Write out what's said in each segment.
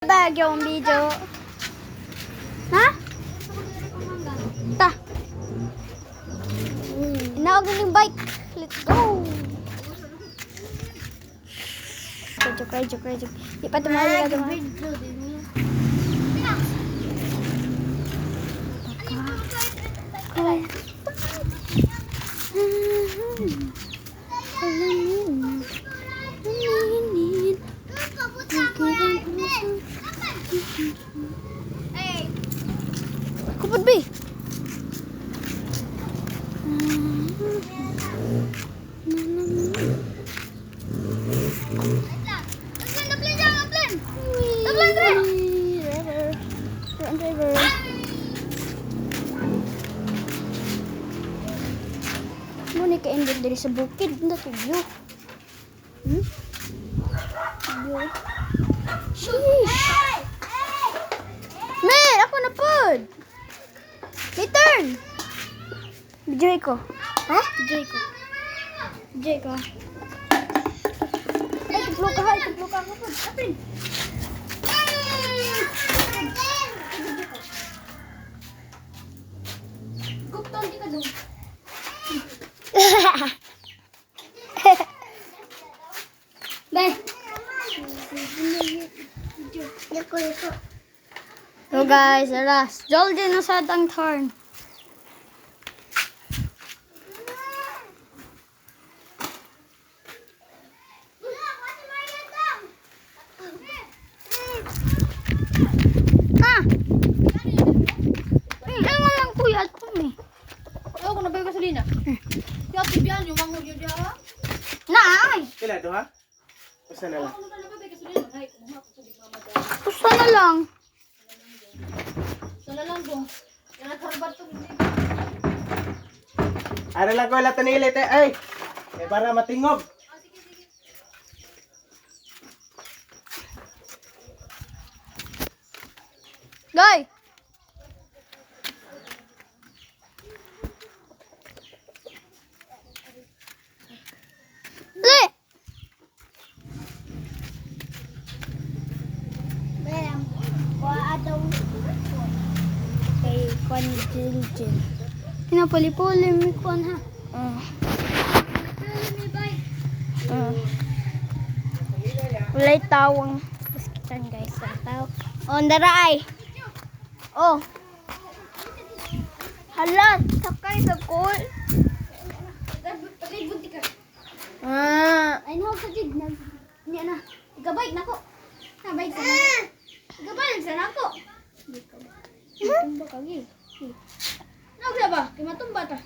Bagyong video. Ha? Ta. Inaog na yung bike. Let's go. Joke. Di pa tumali ka naman. Kupad ba? Muna ka-ended dari sa bukid. Hindi ito view. View. Sheesh! Mer! Ako na pod! May turn! Joy ko. Ha? Joy ko. Ay, tuplo ka ako pod. Apin! Gupton, di ka doon. Beh. So guys, last. Joldi na sa tang turn. Ano lang kuya at kami. Oh, kung nabay gasolina. Kaya tibihan yung mangod yun diya. Naay! Kila to ha? Basta na lang. Kung nabay gasolina, ay, kumuha ko sa bigla madal. Gusto na lang. Sala lang dong. Yan ang karbar to. Ara lang ko wala tanilit eh. Ay! Eh para matingog. Guy! Le! Kay Kwan Jiljil. Pinapuli-puli mi Kwan ha. Walay tawang baskitan guys. Taw. On the right. Oh. Hala, sakay sa cool. Pagay bunti ka. Ay no sa jig na. Niya na. Igabay na ko. Sabay sa. Igabay sa nako. Tumba kagi. Nagsa ba? Kimatumba ta.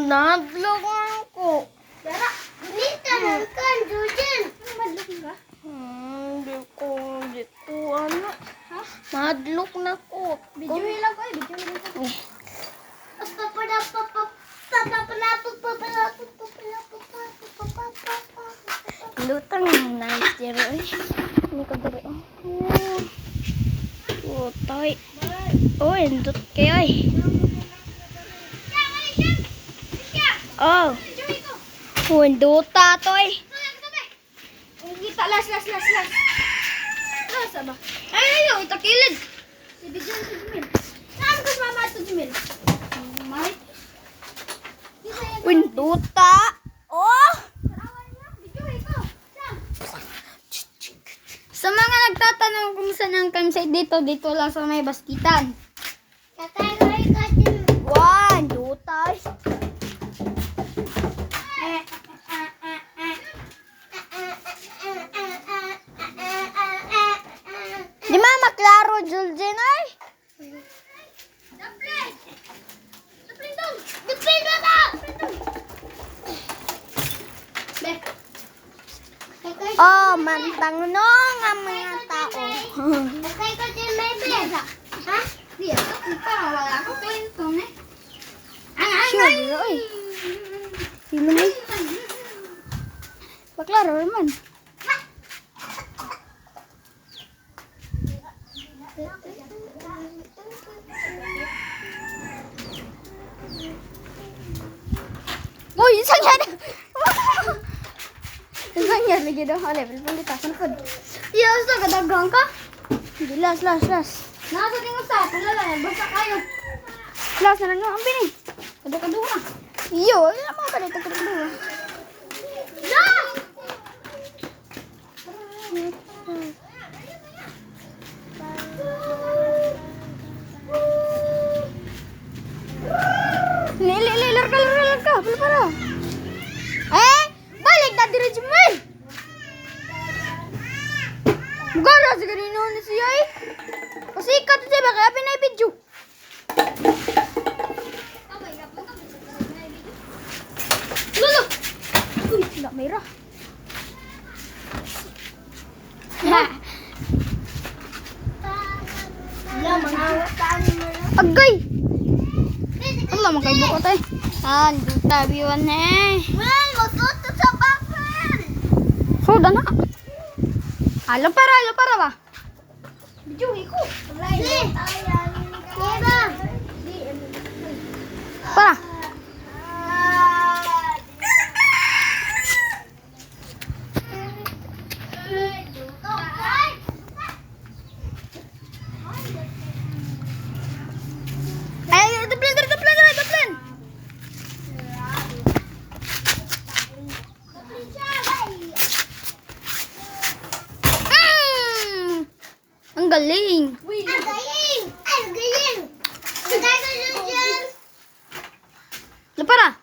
Nadlok ako. Dara, dito lang ka, Jujin. Madlok ka? Hindi ko, ano. Ha? Madlok na ko. Video lang ko, video lang ko. Lutang nice, Jero. Ini ko dali. Oh, toy. Oh, endot kayo ay. Oh. Hunduta toy. Kita las. Lasa ba? Ay, ito kilid. Si Bidyan si Jimil. Saan ko mama ito Jimil? May. Hunduta. Oh. Sa mga nagtatanong kung saan ang campsite dito lang sa may baskitan. One, duta. Di mama klaro Juljin ay. Oh, mantang nong ang mga tao. Okay ko din may pesa. Ha? Di ako kita wala ko kwento ne. Sure, oy. Sino mo? Baklaro naman. Uy, isang yan! Isang yan, lagi daw. Level pang litasan ko. Yes, nagadagang ka. Hindi, last. Nasa tingin sa atin, lalayan. Basta kayo. Last na lang yung ambin eh. Kadukadua na. Iyo, wala mga kadito kadukadua. Last! Lar ka. Para. Balik na diri Jemel. Gala sa ganino ni siya eh. Kasi ikat siya ba kaya pinay video. Lolo. Uy, wala mayra. Agay. Allah makai buko tay. Duta biwan eh. Well, masuto sa bakal. Sudah na. Alam para ba? Video ko. Para. Ang galing. Ang galing. Lapara.